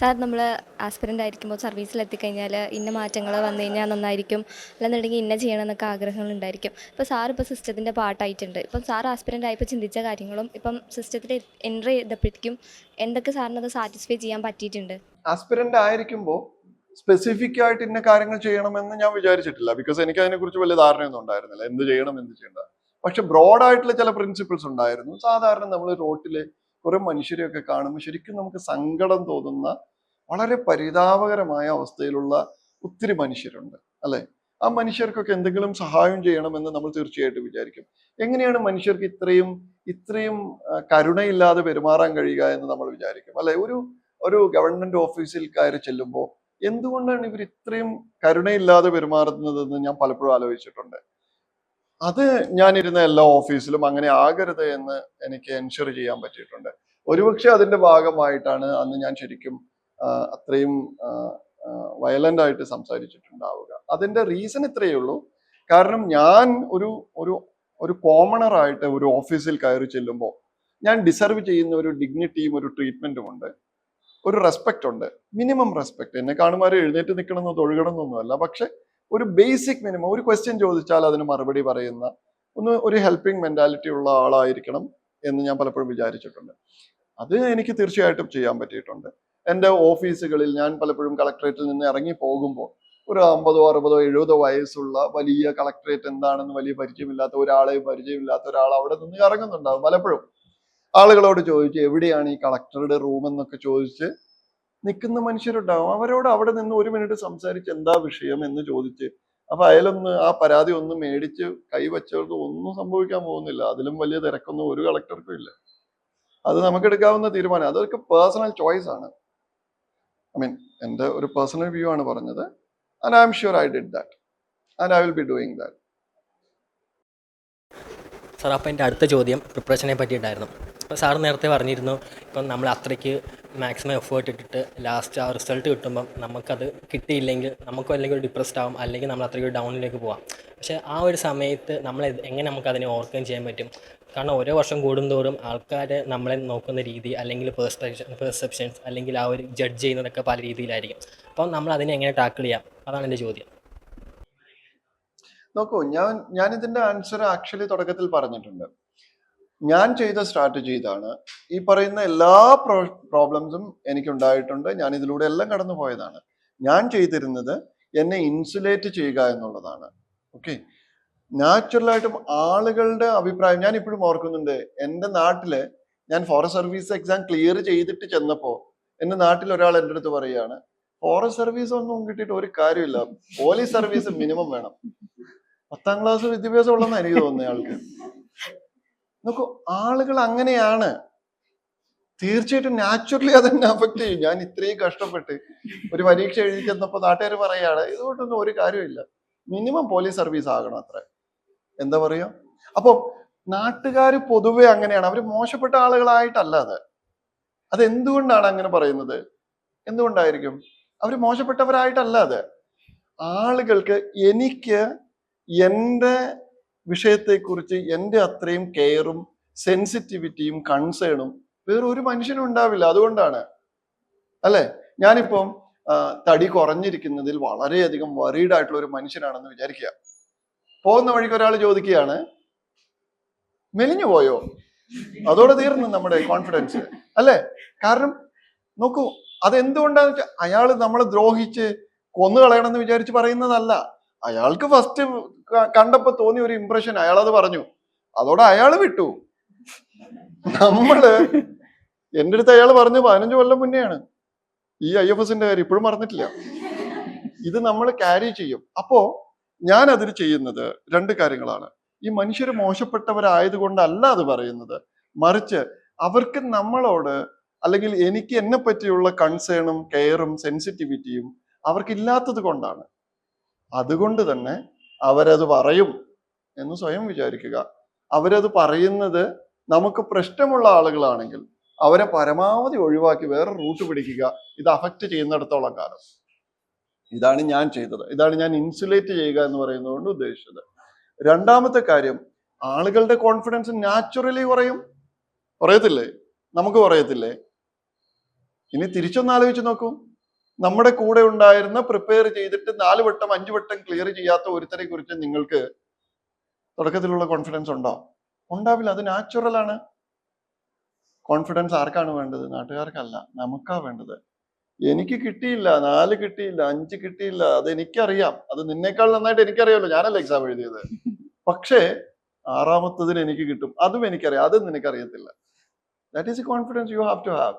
Sir നമ്മൾ aspirant ആയിരിക്കുമ്പോൾ സർവീസിലെത്തിക്കഴിഞ്ഞാൽ ഇന്ന മാറ്റങ്ങൾ വന്നു കഴിഞ്ഞാൽ നന്നായിരിക്കും, അല്ലെന്നുണ്ടെങ്കിൽ ഇന്ന ചെയ്യണം എന്നൊക്കെ ആഗ്രഹങ്ങളുണ്ടായിരിക്കും. ഇപ്പോൾ സാർ ഇപ്പോൾ സിസ്റ്റത്തിൻ്റെ പാർട്ടായിട്ടുണ്ട്. ഇപ്പം സാർ ആസ്പിരൻ്റ് ആയപ്പോൾ ചിന്തിച്ച കാര്യങ്ങളും ഇപ്പം സിസ്റ്റത്തിൽ എൻ്റർ ചെയ്തപ്പോഴേക്കും എന്തൊക്കെ സാറിനത് സാറ്റിസ്ഫൈ ചെയ്യാൻ പറ്റിയിട്ടുണ്ട്? ആസ്പിരൻ്റ് ആയിരിക്കുമ്പോൾ സ്പെസിഫിക് ആയിട്ട് ഇന്ന കാര്യങ്ങൾ ചെയ്യണമെന്ന് ഞാൻ വിചാരിച്ചിട്ടില്ല. ബിക്കോസ് എനിക്ക് അതിനെക്കുറിച്ച് വലിയ ധാരണയൊന്നും ഉണ്ടായിരുന്നില്ല, എന്ത് ചെയ്യണം എന്ത് ചെയ്യണ്ട. പക്ഷെ ബ്രോഡായിട്ടുള്ള ചില പ്രിൻസിപ്പിൾസ് ഉണ്ടായിരുന്നു. സാധാരണ നമ്മൾ റോട്ടില് കുറെ മനുഷ്യരെയൊക്കെ കാണുമ്പോൾ ശരിക്കും നമുക്ക് സങ്കടം തോന്നുന്ന വളരെ പരിതാപകരമായ അവസ്ഥയിലുള്ള ഒത്തിരി മനുഷ്യരുണ്ട്, അല്ലെ? ആ മനുഷ്യർക്കൊക്കെ എന്തെങ്കിലും സഹായം ചെയ്യണമെന്ന് നമ്മൾ തീർച്ചയായിട്ടും വിചാരിക്കും. എങ്ങനെയാണ് മനുഷ്യർക്ക് ഇത്രയും ഇത്രയും കരുണയില്ലാതെ പെരുമാറാൻ കഴിയുക എന്ന് നമ്മൾ വിചാരിക്കും, അല്ലെ? ഒരു ഗവൺമെന്റ് ഓഫീസിൽ കയറി ചെല്ലുമ്പോൾ എന്തുകൊണ്ടാണ് ഇവർ ഇത്രയും കരുണയില്ലാതെ പെരുമാറുന്നതെന്ന് ഞാൻ പലപ്പോഴും ആലോചിച്ചിട്ടുണ്ട്. അത് ഞാനിരുന്ന എല്ലാ ഓഫീസിലും അങ്ങനെ ആകരുത് എന്ന് എനിക്ക് എൻഷുർ ചെയ്യാൻ പറ്റിയിട്ടുണ്ട്. ഒരുപക്ഷെ അതിന്റെ ഭാഗമായിട്ടാണ് അന്ന് ഞാൻ ശരിക്കും അത്രയും വയലന്റ് ആയിട്ട് സംസാരിച്ചിട്ടുണ്ടാവുക. അതിന്റെ റീസൺ ഇത്രയേ ഉള്ളൂ. കാരണം ഞാൻ ഒരു ഒരു ഒരു കോമണർ ആയിട്ട് ഒരു ഓഫീസിൽ കയറി ചെല്ലുമ്പോൾ ഞാൻ ഡിസർവ് ചെയ്യുന്ന ഒരു ഡിഗ്നിറ്റിയും ഒരു ട്രീറ്റ്മെന്റും ഉണ്ട്, ഒരു റെസ്പെക്ട് ഉണ്ട്, മിനിമം റെസ്പെക്ട്. എന്നെ കാണുമാരെ എഴുന്നേറ്റ് നിൽക്കണമെന്നോ തൊഴുകണം എന്നൊന്നുമല്ല, പക്ഷെ ഒരു ബേസിക് മിനിമം. ഒരു ക്വസ്റ്റ്യൻ ചോദിച്ചാൽ അതിന് മറുപടി പറയുന്ന ഒരു ഹെൽപ്പിംഗ് മെന്റാലിറ്റി ഉള്ള ആളായിരിക്കണം എന്ന് ഞാൻ പലപ്പോഴും വിചാരിച്ചിട്ടുണ്ട്. അത് എനിക്ക് തീർച്ചയായിട്ടും ചെയ്യാൻ പറ്റിയിട്ടുണ്ട്. എൻ്റെ ഓഫീസുകളിൽ ഞാൻ പലപ്പോഴും കളക്ടറേറ്റിൽ നിന്ന് ഇറങ്ങി പോകുമ്പോൾ ഒരു 50, 60, 70 വയസ്സുള്ള വലിയ കളക്ടറേറ്റ് എന്താണെന്ന് വലിയ പരിചയമില്ലാത്ത ഒരാൾ അവിടെ നിന്ന് ഇറങ്ങുന്നുണ്ടാവും. പലപ്പോഴും ആളുകളോട് ചോദിച്ച് എവിടെയാണ് ഈ കളക്ടറുടെ റൂം എന്നൊക്കെ ചോദിച്ച് നിൽക്കുന്ന മനുഷ്യരുണ്ടാവും. അവരോട് അവിടെ നിന്ന് 1 മിനിറ്റ് സംസാരിച്ച് എന്താ വിഷയം എന്ന് ചോദിച്ച് അപ്പൊ അയാളൊന്ന് ആ പരാതി ഒന്ന് മേടിച്ച് കൈവച്ചവർക്ക് ഒന്നും സംഭവിക്കാൻ പോകുന്നില്ല. അതിലും വലിയ തിരക്കൊന്നും ഒരു കളക്ടർക്കും ഇല്ല. അത് നമുക്ക് എടുക്കാവുന്ന തീരുമാനം. അതൊക്കെ പേഴ്സണൽ ചോയ്സ് ആണ്. ഐ മീൻ, എൻ്റെ ഒരു പേഴ്സണൽ വ്യൂ ആണ് പറഞ്ഞത്. And I am sure I did that and I will be doing that. Sir, അപ്പോൾ എൻ്റെ അടുത്ത ചോദ്യം പ്രിപ്പറേഷനെ പറ്റിയിട്ടായിരുന്നു. ഇപ്പോൾ സാർ നേരത്തെ പറഞ്ഞിരുന്നു, ഇപ്പം നമ്മൾ അത്രയ്ക്ക് മാക്സിമം എഫേർട്ട് ഇട്ടിട്ട് ലാസ്റ്റ് ആ റിസൾട്ട് കിട്ടുമ്പം നമുക്കത് കിട്ടിയില്ലെങ്കിൽ നമുക്ക് അല്ലെങ്കിൽ ഒരു ഡിപ്രസ്ഡ് ആവും, അല്ലെങ്കിൽ നമ്മൾ അത്രയ്ക്ക് ഡൗണിലേക്ക് പോവാം. പക്ഷേ ആ ഒരു സമയത്ത് നമ്മൾ എങ്ങനെ നമുക്കതിനെ ഓവർകം ചെയ്യാൻ പറ്റും? കാരണം ഓരോ വർഷം കൂടുന്തോറും ആൾക്കാർ നമ്മളെ നോക്കുന്ന രീതി, അല്ലെങ്കിൽ പെർസെപ്ഷൻസ്, അല്ലെങ്കിൽ ആ ഒരു ജഡ്ജ് ചെയ്യുന്നതൊക്കെ പല രീതിയിലായിരിക്കും. അപ്പം നമ്മൾ അതിനെ എങ്ങനെ ടാക്കിൾ ചെയ്യാം? അതാണ് എൻ്റെ ചോദ്യം. നോക്കൂ, ഞാൻ ഇതിന്റെ ആൻസർ ആക്ച്വലി തുടക്കത്തിൽ പറഞ്ഞിട്ടുണ്ട്. ഞാൻ ചെയ്ത സ്ട്രാറ്റജി ഇതാണ്. ഈ പറയുന്ന എല്ലാ പ്രോബ്ലംസും എനിക്കുണ്ടായിട്ടുണ്ട്. ഞാൻ ഇതിലൂടെ എല്ലാം കടന്നു പോയതാണ്. ഞാൻ ചെയ്തിരുന്നത് എന്നെ ഇൻസുലേറ്റ് ചെയ്യുക എന്നുള്ളതാണ്. ഓക്കെ, നാച്ചുറലായിട്ടും ആളുകളുടെ അഭിപ്രായം ഞാൻ ഇപ്പോഴും ഓർക്കുന്നുണ്ട്. എൻ്റെ നാട്ടില് ഞാൻ ഫോറസ്റ്റ് സർവീസ് എക്സാം ക്ലിയർ ചെയ്തിട്ട് ചെന്നപ്പോ എൻ്റെ നാട്ടിൽ ഒരാൾ എൻ്റെ അടുത്ത് പറയുകയാണ്, ഫോറസ്റ്റ് സർവീസ് ഒന്നും കിട്ടിയിട്ട് ഒരു കാര്യമില്ല, പോലീസ് സർവീസ് മിനിമം വേണം. 10ാം ക്ലാസ് വിദ്യാഭ്യാസം ഉള്ളതെന്ന് എനിക്ക് തോന്നുന്നത് ആൾക്ക്. നോക്കൂ, ആളുകൾ അങ്ങനെയാണ്. തീർച്ചയായിട്ടും നാച്ചുറലി അതെന്നെ അഫക്ട് ചെയ്യും. ഞാൻ ഇത്രയും കഷ്ടപ്പെട്ട് ഒരു പരീക്ഷ എഴുതി ചെന്നപ്പോ നാട്ടുകാർ പറയാണ് ഇതുകൊണ്ടൊന്നും ഒരു കാര്യമില്ല, മിനിമം പോലീസ് സർവീസ് ആകണം, അത്ര. എന്താ പറയാ? അപ്പൊ നാട്ടുകാർ പൊതുവെ അങ്ങനെയാണ്. അവർ മോശപ്പെട്ട ആളുകളായിട്ടല്ല അത് എന്തുകൊണ്ടാണ് അങ്ങനെ പറയുന്നത്? എന്തുകൊണ്ടായിരിക്കും? അവർ മോശപ്പെട്ടവരായിട്ടല്ല അത്. ആളുകൾക്ക് എനിക്ക് എൻ്റെ വിഷയത്തെക്കുറിച്ച് എൻ്റെ അത്രയും കെയറും സെൻസിറ്റിവിറ്റിയും കൺസേണും വേറെ ഒരു മനുഷ്യനും ഉണ്ടാവില്ല. അതുകൊണ്ടാണ്, അല്ലെ? ഞാനിപ്പം തടി കുറഞ്ഞിരിക്കുന്നതിൽ വളരെയധികം വറീഡ് ആയിട്ടുള്ള ഒരു മനുഷ്യനാണെന്ന് വിചാരിക്കുക. പോകുന്ന വഴിക്ക് ഒരാൾ ചോദിക്കുകയാണ്, മെലിഞ്ഞു പോയോ? അതോടെ തീർന്നു നമ്മുടെ കോൺഫിഡൻസ്, അല്ലെ? കാരണം നോക്കൂ, അതെന്തുകൊണ്ടാന്ന് വെച്ചാൽ അയാൾ നമ്മളെ ദ്രോഹിച്ച് കൊന്നു കളയണമെന്ന് വിചാരിച്ച് പറയുന്നതല്ല. അയാൾക്ക് ഫസ്റ്റ് കണ്ടപ്പോ തോന്നിയ ഒരു ഇംപ്രഷൻ അയാളത് പറഞ്ഞു, അതോടെ അയാൾ വിട്ടു. നമ്മള് എൻ്റെ അടുത്ത് അയാൾ പറഞ്ഞു 15 കൊല്ലം മുന്നെയാണ് ഈ IFSന്റെ കാര്യം, ഇപ്പോഴും മറന്നിട്ടില്ല. ഇത് നമ്മൾ ക്യാരി ചെയ്യും. അപ്പോ ഞാൻ അതിൽ ചെയ്യുന്നത് 2 കാര്യങ്ങളാണ്. ഈ മനുഷ്യർ മോശപ്പെട്ടവരായത് കൊണ്ടല്ല അത് പറയുന്നത്, മറിച്ച് അവർക്ക് നമ്മളോട്, അല്ലെങ്കിൽ എനിക്ക് എന്നെ പറ്റിയുള്ള കൺസേണും കെയറും സെൻസിറ്റിവിറ്റിയും അവർക്കില്ലാത്തത് കൊണ്ടാണ്. അതുകൊണ്ട് തന്നെ അവരത് പറയും എന്ന് സ്വയം വിചാരിക്കുക. അവരത് പറയുന്നത് നമുക്ക് പ്രശ്നമുള്ള ആളുകളാണെങ്കിൽ അവരെ പരമാവധി ഒഴിവാക്കി വേറെ റൂട്ട് പിടിക്കുക. ഇത് അഫക്റ്റ് ചെയ്യുന്നിടത്തോളം കാലം. ഇതാണ് ഞാൻ ചെയ്തത്. ഇതാണ് ഞാൻ ഇൻസുലേറ്റ് ചെയ്യുക എന്ന് പറയുന്നത് കൊണ്ട് ഉദ്ദേശിച്ചത്. 2ാമത്തെ കാര്യം, ആളുകളുടെ കോൺഫിഡൻസ് നാച്ചുറലി കുറയും. പറയത്തില്ലേ? നമുക്ക് പറയത്തില്ലേ? ഇനി തിരിച്ചൊന്ന് ആലോചിച്ച് നോക്കൂ, നമ്മുടെ കൂടെ ഉണ്ടായിരുന്ന പ്രിപ്പയർ ചെയ്തിട്ട് 4 വട്ടം 5 വട്ടം ക്ലിയർ ചെയ്യാത്ത ഒരുത്തരെ കുറിച്ച് നിങ്ങൾക്ക് തുടക്കത്തിലുള്ള കോൺഫിഡൻസ് ഉണ്ടോ? ഉണ്ടാവില്ല. അത് നാച്ചുറൽ ആണ്. കോൺഫിഡൻസ് ആർക്കാണ് വേണ്ടത്? നാട്ടുകാർക്കല്ല, നമുക്കാ വേണ്ടത്. എനിക്ക് കിട്ടിയില്ല, 4 കിട്ടിയില്ല, 5 കിട്ടിയില്ല, അത് എനിക്കറിയാം. അത് നിന്നേക്കാൾ നന്നായിട്ട് എനിക്കറിയാമല്ലോ, ഞാനല്ല എക്സാം എഴുതിയത്. പക്ഷേ 6ാമത്തതിന് എനിക്ക് കിട്ടും, അതും എനിക്കറിയാം, അതും നിനക്കറിയത്തില്ല. That is a confidence you have to have.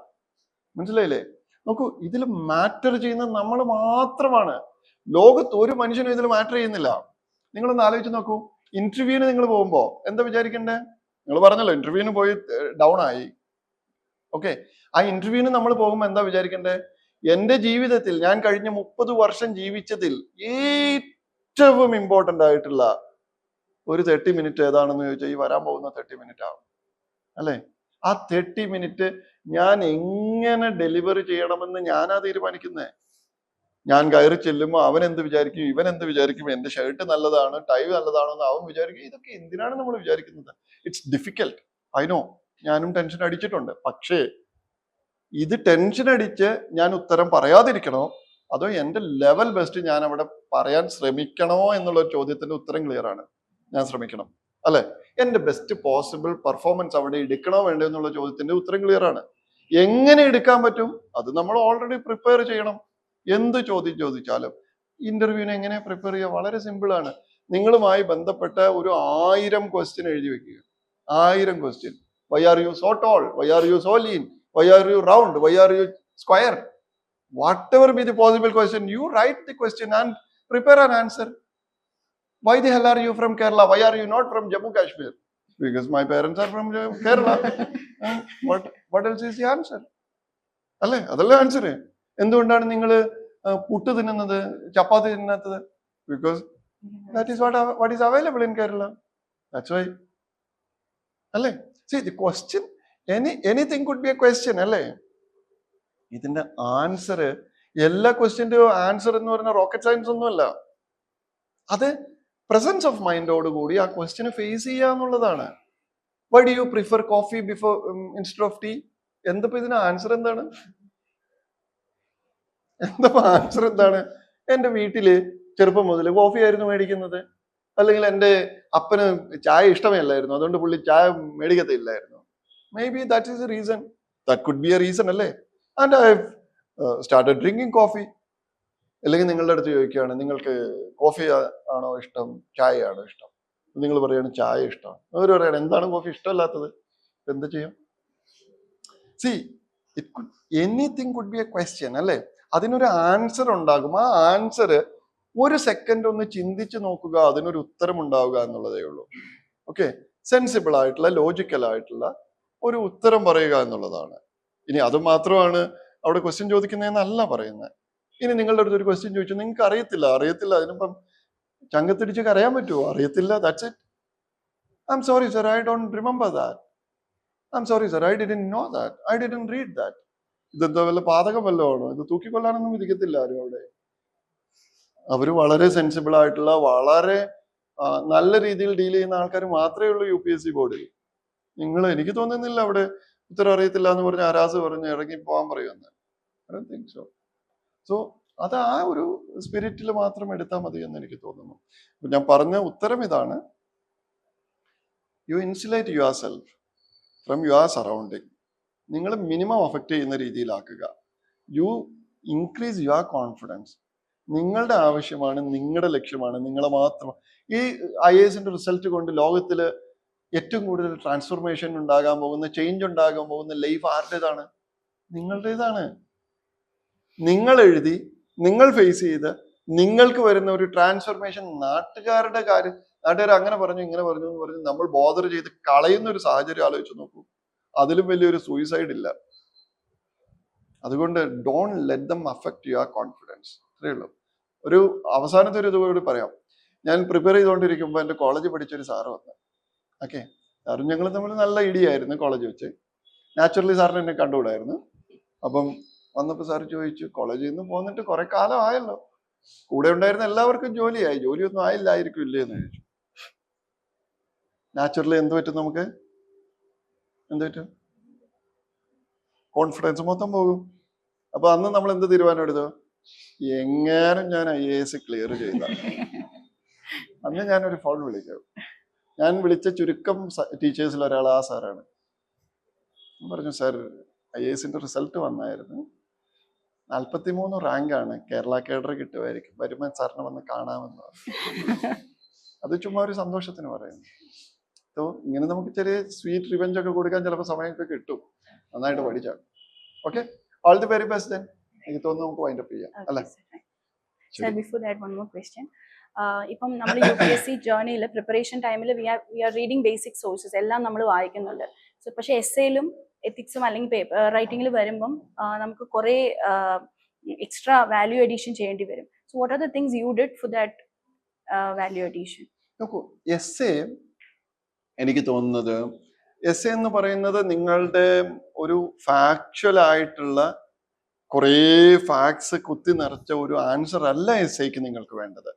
മനസ്സിലായില്ലേ? നോക്കൂ, ഇതിൽ മാറ്റർ ചെയ്യുന്നത് നമ്മൾ മാത്രമാണ്. ലോകത്ത് ഒരു മനുഷ്യനും ഇതിൽ മാറ്റർ ചെയ്യുന്നില്ല. നിങ്ങളൊന്ന് ആലോചിച്ച് നോക്കൂ, ഇന്റർവ്യൂവിന് നിങ്ങൾ പോകുമ്പോ എന്താ വിചാരിക്കണ്ടേ? നിങ്ങൾ പറഞ്ഞല്ലോ ഇന്റർവ്യൂവിന് പോയി ഡൗൺ ആയി. ഓക്കെ, ആ ഇന്റർവ്യൂവിന് നമ്മൾ പോകുമ്പോൾ എന്താ വിചാരിക്കണ്ടേ? എന്റെ ജീവിതത്തിൽ ഞാൻ കഴിഞ്ഞ 30 വർഷം ജീവിച്ചതിൽ ഏറ്റവും ഇമ്പോർട്ടന്റ് ആയിട്ടുള്ള ഒരു 30 മിനിറ്റ് ഏതാണെന്ന് ചോദിച്ചാൽ ഈ വരാൻ പോകുന്ന 30 മിനിറ്റ് ആവും അല്ലെ? ആ 30 മിനിറ്റ് ഞാൻ എങ്ങനെ ഡെലിവറി ചെയ്യണമെന്ന് ഞാനാ തീരുമാനിക്കുന്നേ. ഞാൻ കയറി ചെല്ലുമ്പോൾ അവൻ എന്ത് വിചാരിക്കും, ഇവൻ എന്ത് വിചാരിക്കും, എന്റെ ഷർട്ട് നല്ലതാണ്, ടൈ നല്ലതാണോ എന്ന് അവൻ വിചാരിക്കും. ഇതൊക്കെ എന്തിനാണ് നമ്മൾ വിചാരിക്കുന്നത്? It's difficult, I know. ഞാനും ടെൻഷൻ അടിച്ചിട്ടുണ്ട്. പക്ഷേ ഇത് ടെൻഷൻ അടിച്ച് ഞാൻ ഉത്തരം പറയാതിരിക്കണോ, അതോ എന്റെ ലെവൽ ബെസ്റ്റ് ഞാൻ അവിടെ പറയാൻ ശ്രമിക്കണോ എന്നുള്ള ചോദ്യത്തിന്റെ ഉത്തരം ക്ലിയർ ആണ്. ഞാൻ ശ്രമിക്കണം അല്ലെ? എന്റെ ബെസ്റ്റ് പോസിബിൾ പെർഫോമൻസ് അവിടെ എടുക്കണോ വേണ്ടോ എന്നുള്ള ചോദ്യത്തിന്റെ ഉത്തരം ക്ലിയർ ആണ്. എങ്ങനെ എടുക്കാൻ പറ്റും? അത് നമ്മൾ ഓൾറെഡി പ്രിപ്പയർ ചെയ്യണം. എന്ത് ചോദ്യം ചോദിച്ചാലും ഇന്റർവ്യൂവിന് എങ്ങനെ പ്രിപ്പയർ ചെയ്യുക? വളരെ സിമ്പിൾ ആണ്. നിങ്ങളുമായി ബന്ധപ്പെട്ട ഒരു 1000 ക്വസ്റ്റ്യൻ എഴുതി വെക്കുക. 1000 question. Why are you so tall? Why are you so lean? Why are you round? Why are you square? Whatever be the possible question, you write the question and prepare an answer. Why the hell are you from Kerala? Why are you not from Jammu Kashmir? Because my parents are from Kerala. What else is the answer? അല്ലേ? അതല്ലേ answer. എന്തുകൊണ്ടാണ് നിങ്ങൾ പുട്ട് തിന്നുന്നത്, ചപ്പാത്തി തിന്നാത്തത്? Because that is what is available in Kerala. That's why. അല്ലേ? See the question, anything could be a question അല്ലേ? ഇതിന്റെ answer, എല്ലാ ക്വസ്റ്റ്യന്റെയും ആൻസർ എന്ന് പറയുന്ന റോക്കറ്റ് സയൻസ് ഒന്നുമല്ല. അത് പ്രസൻസ് ഓഫ് മൈൻഡോട് കൂടി ആ ക്വസ്റ്റ്യനെ ഫേസ് ചെയ്യുക എന്നുള്ളതാണ്. Why do you prefer coffee before instead of tea? എന്തപ്പോ ഇതിന് ആൻസർ എന്താണ്? ആൻസർ എന്താണ്? എന്റെ വീട്ടില് ചെറുപ്പം മുതൽ കോഫി ആയിരുന്നു മേടിക്കുന്നത്, അല്ലെങ്കിൽ എൻ്റെ അപ്പന് ചായ ഇഷ്ടമല്ലായിരുന്നു, അതുകൊണ്ട് പുള്ളി ചായ മേടിക്കത്തില്ലായിരുന്നു. May be that is a reason. That could be a reason അല്ലേ? And I started drinking coffee. അല്ലെങ്കിൽ നിങ്ങളുടെ അടുത്ത് ചോദിക്കുകയാണ്, നിങ്ങൾക്ക് കോഫി ആണോ ഇഷ്ടം, ചായ ആണോ ഇഷ്ടം? നിങ്ങൾ പറയാണ് ചായ ഇഷ്ടം. അവർ പറയാണ് എന്താണ് കോഫി ഇഷ്ടമല്ലാത്തത്? എന്താ ചെയ്യാം? C it could, anything could be A question അല്ലേ? അതിനൊരു ആൻസർ ഉണ്ടാകും. ആ ആൻസർ ഒരു സെക്കൻഡ് ഒന്ന് ചിന്തിച്ച് നോക്കുക, അതിനൊരു ഉത്തരം ഉണ്ടാവുക എന്നുള്ളതേ ഉള്ളൂ. ഓക്കെ, സെൻസിബിൾ ആയിട്ടുള്ള, ലോജിക്കൽ ആയിട്ടുള്ള ഒരു ഉത്തരം പറയുക എന്നുള്ളതാണ്. ഇനി അത് മാത്രമാണ് അവിടെ ക്വസ്റ്റ്യൻ ചോദിക്കുന്നതെന്നല്ല പറയുന്നത്. ഇനി നിങ്ങളുടെ അടുത്ത് ഒരു ക്വസ്റ്റ്യൻ ചോദിച്ചു, നിങ്ങൾക്ക് അറിയത്തില്ല, അതിനിപ്പം ചങ്കത്തിടിച്ച് കരയാൻ പറ്റുമോ? അറിയത്തില്ല, that's it. I am sorry sir, I don't remember that. I am sorry sir, I didn't know that, I didn't read that. ഇതെന്താ വല്ല പാതകം വല്ലതും ആണോ? ഇത് തൂക്കിക്കൊല്ലാനൊന്നും വിധിക്കത്തില്ല ആരും അവിടെ. അവര് വളരെ സെൻസിബിൾ ആയിട്ടുള്ള, വളരെ നല്ല രീതിയിൽ ഡീൽ ചെയ്യുന്ന ആൾക്കാർ മാത്രമേ ഉള്ളൂ UPSC ബോർഡിൽ. എനിക്ക് തോന്നുന്നില്ല അവിടെ ഉത്തരം അറിയത്തില്ല എന്ന് പറഞ്ഞ് ആരാസ് പറഞ്ഞ് ഇറങ്ങി പോകാൻ പറയുമെന്ന്. I don't think so. So അത് ആ ഒരു സ്പിരിറ്റിൽ മാത്രം എടുത്താൽ മതി എന്ന് എനിക്ക് തോന്നുന്നു. ഞാൻ പറഞ്ഞ ഉത്തരം ഇതാണ്: you insulate your self from your surrounding. നിങ്ങൾ മിനിമം അഫക്റ്റ് ചെയ്യുന്ന രീതിയിലാക്കുക. You increase your confidence. നിങ്ങളുടെ ആവശ്യമാണ്, നിങ്ങളുടെ ലക്ഷ്യമാണ്, നിങ്ങളെ മാത്രം. ഈ IASന്റെ റിസൾട്ട് കൊണ്ട് ലോകത്തിൽ ഏറ്റവും കൂടുതൽ ട്രാൻസ്ഫോർമേഷൻ ഉണ്ടാകാൻ പോകുന്ന, ചേഞ്ച് ഉണ്ടാകാൻ പോകുന്ന ലൈഫ് ആരുടേതാണ്? നിങ്ങളുടേതാണ്. നിങ്ങൾ എഴുതി, നിങ്ങൾ ഫേസ് ചെയ്ത്, നിങ്ങൾക്ക് വരുന്ന ഒരു ട്രാൻസ്ഫോർമേഷൻ നാട്ടുകാരുടെ കാര്യം, നാട്ടുകാർ അങ്ങനെ പറഞ്ഞു ഇങ്ങനെ പറഞ്ഞു എന്ന് പറഞ്ഞ് നമ്മൾ ബോധർ ചെയ്ത് കളയുന്ന ഒരു സാഹചര്യം ആലോചിച്ച് നോക്കൂ. അതിലും വലിയൊരു സൂയിസൈഡ് ഇല്ല. അതുകൊണ്ട് don't let them affect your confidence. അത്രയേ ഉള്ളൂ. ഒരു അവസാനത്തെ ഒരു ഇതുകൂടി പറയാം. ഞാൻ പ്രിപ്പയർ ചെയ്തുകൊണ്ടിരിക്കുമ്പോൾ എൻ്റെ കോളേജിൽ പഠിച്ചൊരു സാറ് വന്നു. ഓക്കെ, സാറും ഞങ്ങൾ തമ്മിൽ നല്ല ഇടിയായിരുന്നു കോളേജ് വെച്ച്. നാച്ചുറലി സാറിന് എന്നെ കണ്ടുകൂടായിരുന്നു. അപ്പം വന്നപ്പോൾ സാറ് ചോദിച്ചു, കോളേജിൽ നിന്ന് പോന്നിട്ട് കുറെ കാലം ആയല്ലോ, കൂടെ ഉണ്ടായിരുന്ന എല്ലാവർക്കും ജോലിയായി, ജോലിയൊന്നും ആയില്ലായിരിക്കും ഇല്ലേ എന്ന് ചോദിച്ചു. നാച്ചുറലി എന്ത് പറ്റും നമുക്ക്? എന്ത് പറ്റും? കോൺഫിഡൻസ് മൊത്തം പോകും. അപ്പൊ അന്ന് നമ്മൾ എന്ത് തീരുമാനം എടുത്തു? എങ്ങാനും ഞാൻ IAS ക്ലിയർ ചെയ്ത അന്ന് ഞാനൊരു ഫോൺ വിളിക്കും. ഞാൻ വിളിച്ച ചുരുക്കം ടീച്ചേഴ്സിൽ ഒരാൾ ആ സാറാണ്. പറഞ്ഞു, സാർ IASന്റെ റിസൾട്ട് വന്നായിരുന്നു, 43 റാങ്കാണ്, കേരള കേഡർ കിട്ടുമായിരിക്കും, വരുമ്പോൾ സാറിനെ വന്ന് കാണാമെന്ന് പറഞ്ഞു. അത് ചുമ്മാ ഒരു സന്തോഷത്തിന് പറയുന്നു. സോ ഇങ്ങനെ നമുക്ക് ചെറിയ സ്വീറ്റ് റിവെഞ്ച് ഒക്കെ കൊടുക്കാൻ ചിലപ്പോൾ സമയമൊക്കെ കിട്ടും. നന്നായിട്ട് പഠിച്ചാൽ. Okay, all the very best. എനിക്ക് തോന്നുന്നു നമുക്ക് വൈൻഡ് അപ്പ് ചെയ്യാം അല്ലേ? Sir, before that, one more question. ഇപ്പം നമ്മൾ UPSC ജേർണിയിൽ പ്രിപ്പറേഷൻ ടൈമിൽ we are reading basic sources എല്ലാം നമ്മൾ വായിക്കുന്നുണ്ട്. സോ പക്ഷേ എസ്സേയിലും എത്തിക്സും അല്ലെങ്കിൽ പേപ്പർ റൈറ്റിംഗിൽ വരുമ്പം നമുക്ക് കുറേ എക്സ്ട്രാ വാല്യൂ അഡീഷൻ ചെയ്യേണ്ടി വരും. So what are the things you did for that value addition? നോക്കൂ, എസ്സേ എനിക്ക് തോന്നുന്നത്, എസ്സേ എന്ന് പറയുന്നത് നിങ്ങളുടെ ഒരു ഫാക്ച്വൽ ആയിട്ടുള്ള കുറേ ഫാക്ട്സ് കുത്തി നിറച്ച ഒരു ആൻസർ അല്ല എസ്സേക്ക് നിങ്ങൾക്ക് വേണ്ടത്.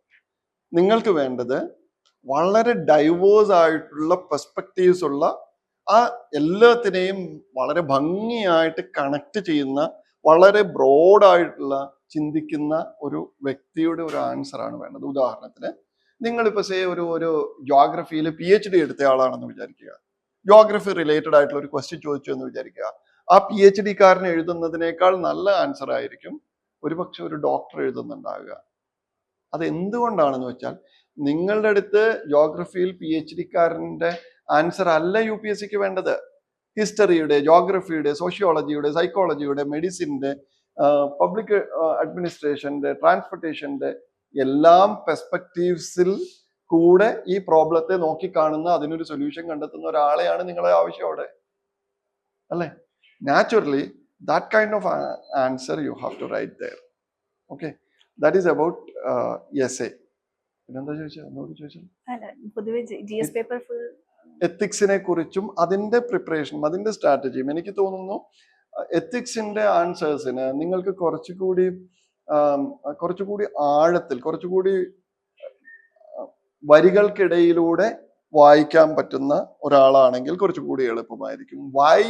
നിങ്ങൾക്ക് വേണ്ടത് വളരെ ഡൈവേഴ്സ് ആയിട്ടുള്ള പെർസ്പെക്റ്റീവ്സ് ഉള്ള, ആ എല്ലാത്തിനെയും വളരെ ഭംഗിയായിട്ട് കണക്ട് ചെയ്യുന്ന, വളരെ ബ്രോഡായിട്ടുള്ള ചിന്തിക്കുന്ന ഒരു വ്യക്തിയുടെ ഒരു ആൻസർ ആണ് വേണ്ടത്. ഉദാഹരണത്തിന് നിങ്ങളിപ്പോൾ ഒരു ജോഗ്രഫിയിൽ PhD എടുത്ത ആളാണെന്ന് വിചാരിക്കുക. ജോഗ്രഫി റിലേറ്റഡ് ആയിട്ടുള്ള ഒരു ക്വസ്റ്റ്യൻ ചോദിച്ചു എന്ന് വിചാരിക്കുക. ആ PhD കാരൻ എഴുതുന്നതിനേക്കാൾ നല്ല ആൻസർ ആയിരിക്കും ഒരുപക്ഷെ ഒരു ഡോക്ടർ എഴുതുന്നുണ്ടാവുക. അത് എന്തുകൊണ്ടാണെന്ന് വെച്ചാൽ നിങ്ങളുടെ അടുത്ത് ജോഗ്രഫിയിൽ PhD കാരന്റെ ആൻസർ അല്ല UPSCക്ക് വേണ്ടത്. ഹിസ്റ്ററിയുടെ, ജോഗ്രഫിയുടെ, സോഷ്യോളജിയുടെ, സൈക്കോളജിയുടെ, മെഡിസിൻ്റെ, പബ്ലിക് അഡ്മിനിസ്ട്രേഷന്റെ, ട്രാൻസ്പോർട്ടേഷന്റെ എല്ലാം പെർസ്പെക്റ്റീവ്സിൽ കൂടെ ഈ പ്രോബ്ലത്തെ നോക്കിക്കാണുന്ന, അതിനൊരു സൊല്യൂഷൻ കണ്ടെത്തുന്ന ഒരാളെയാണ് നിങ്ങളെ ആവശ്യം അവിടെ, അല്ലേ? Naturally, that kind of answer you have to write there. Okay, that is about essay. പിന്നെന്താ ചോദിച്ചത്? പൊതുവെ GS പേപ്പർ ഫുൾ എത്തിക്സിനെ കുറിച്ചും അതിന്റെ പ്രിപ്പറേഷനും അതിന്റെ സ്ട്രാറ്റജിയും. എനിക്ക് തോന്നുന്നു എത്തിക്സിന്റെ ആൻസേഴ്സിന് നിങ്ങൾക്ക് കുറച്ചുകൂടി ആഴത്തിൽ, കുറച്ചുകൂടി വരികൾക്കിടയിലൂടെ വായിക്കാൻ പറ്റുന്ന ഒരാളാണെങ്കിൽ കുറച്ചുകൂടി എളുപ്പമായിരിക്കും. Why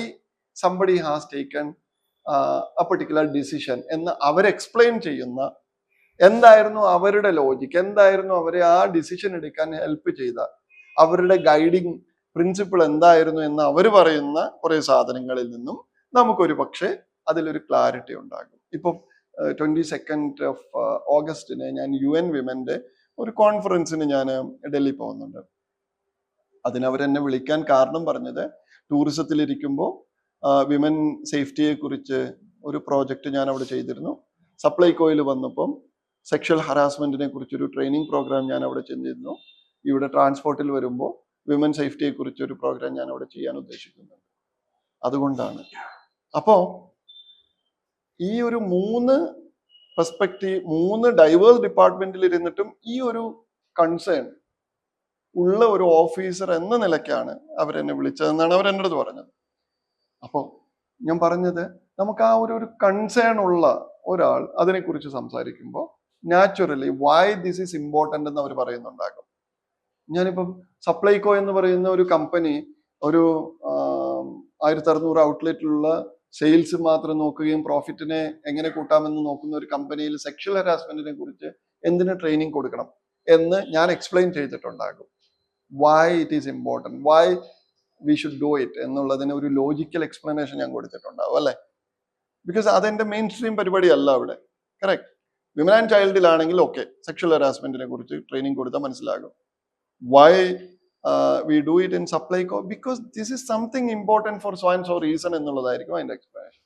somebody has taken a particular decision എന്ന് അവർ എക്സ്പ്ലെയിൻ ചെയ്യുന്ന, എന്തായിരുന്നു അവരുടെ ലോജിക്, എന്തായിരുന്നു അവരെ ആ ഡിസിഷൻ എടുക്കാൻ ഹെൽപ്പ് ചെയ്ത അവരുടെ ഗൈഡിങ് പ്രിൻസിപ്പിൾ എന്തായിരുന്നു എന്ന് അവർ പറയുന്ന കുറേ സാധനങ്ങളിൽ നിന്നും നമുക്കൊരു പക്ഷേ അതിലൊരു ക്ലാരിറ്റി ഉണ്ടാകും. ഇപ്പം 22 ഓഗസ്റ്റിന് ഞാൻ UN വിമന്റെ ഒരു കോൺഫറൻസിന് ഞാൻ ഡൽഹി പോകുന്നുണ്ട്. അതിനവരെന്നെ വിളിക്കാൻ കാരണം പറഞ്ഞത്, ടൂറിസത്തിലിരിക്കുമ്പോൾ വിമൻ സേഫ്റ്റിയെ കുറിച്ച് ഒരു പ്രോജക്റ്റ് ഞാൻ അവിടെ ചെയ്തിരുന്നു. സപ്ലൈകോയിൽ വന്നപ്പം സെക്ഷൽ ഹറാസ്മെന്റിനെ കുറിച്ചൊരു ട്രെയിനിങ് പ്രോഗ്രാം ഞാൻ അവിടെ ചെയ്തിരുന്നു. ഇവിടെ ട്രാൻസ്പോർട്ടിൽ വരുമ്പോൾ വിമൻ സേഫ്റ്റിയെ കുറിച്ചൊരു പ്രോഗ്രാം ഞാൻ അവിടെ ചെയ്യാൻ ഉദ്ദേശിക്കുന്നുണ്ട്. അതുകൊണ്ടാണ്. അപ്പോൾ ഈ ഒരു 3 പെർസ്പെക്റ്റീവ്, 3 ഡൈവേഴ്സ് ഡിപ്പാർട്ട്മെന്റിൽ ഇരുന്നിട്ടും ഈ ഒരു കൺസേൺ ഉള്ള ഒരു ഓഫീസർ എന്ന നിലയ്ക്കാണ് അവരെന്നെ വിളിച്ചതെന്നാണ് അവർ എൻ്റെ അടുത്ത് പറഞ്ഞത്. അപ്പോൾ ഞാൻ പറഞ്ഞത്, നമുക്ക് ആ ഒരു കൺസേൺ ഉള്ള ഒരാൾ അതിനെക്കുറിച്ച് സംസാരിക്കുമ്പോൾ naturally why this is important എന്ന് അവർ പറയുന്നുണ്ടാകും. ഞാനിപ്പം സപ്ലൈകോ എന്ന് പറയുന്ന ഒരു കമ്പനി ഒരു 1600 ഔട്ട്ലെറ്റിലുള്ള സെയിൽസ് മാത്രം നോക്കുകയും പ്രോഫിറ്റിനെ എങ്ങനെ കൂട്ടാമെന്ന് നോക്കുന്ന ഒരു കമ്പനിയിൽ സെക്ഷൽ ഹരാസ്മെന്റിനെ കുറിച്ച് എന്തിന് ട്രെയിനിങ് കൊടുക്കണം എന്ന് ഞാൻ എക്സ്പ്ലെയിൻ ചെയ്തിട്ടുണ്ടാകും. Why it is important, why we should do it എന്നുള്ളതിന് ഒരു ലോജിക്കൽ എക്സ്പ്ലനേഷൻ ഞാൻ കൊടുത്തിട്ടുണ്ടാവും, അല്ലേ? ബിക്കോസ് അതെന്റെ മെയിൻ സ്ട്രീം പരിപാടി അല്ല അവിടെ. കറക്റ്റ്. വിമൻ ആൻഡ് ചൈൽഡിലാണെങ്കിൽ ഓക്കെ, സെക്ഷൽ ഹരാസ്മെന്റിനെ കുറിച്ച് ട്രെയിനിങ് കൊടുത്താൽ മനസ്സിലാകും. Why we do it in Supplyco, because this is something important for so and so reason എന്നുള്ളതായിരിക്കും അതിന്റെ എക്സ്പ്ലനേഷൻ.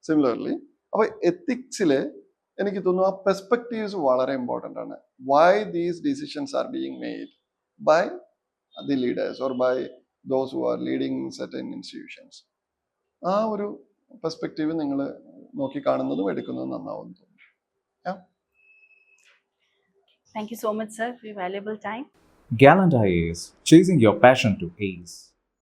സിമിലർലി അപ്പൊ എത്തിക്സില് എനിക്ക് തോന്നുന്നു ആ പെർസ്പെക്റ്റീവ്സ് വളരെ ഇമ്പോർട്ടൻ്റ് ആണ്. Why these decisions are being made by the leaders or by those who are leading certain institutions. ആ ഒരു പെർസ്പെക്റ്റീവ് നിങ്ങൾ നോക്കി കാണുന്നതും എടുക്കുന്നതും നന്നാവും തോന്നുന്നു. Thank you so much, sir, for your valuable time. Gallant IAS, chasing your passion to ace.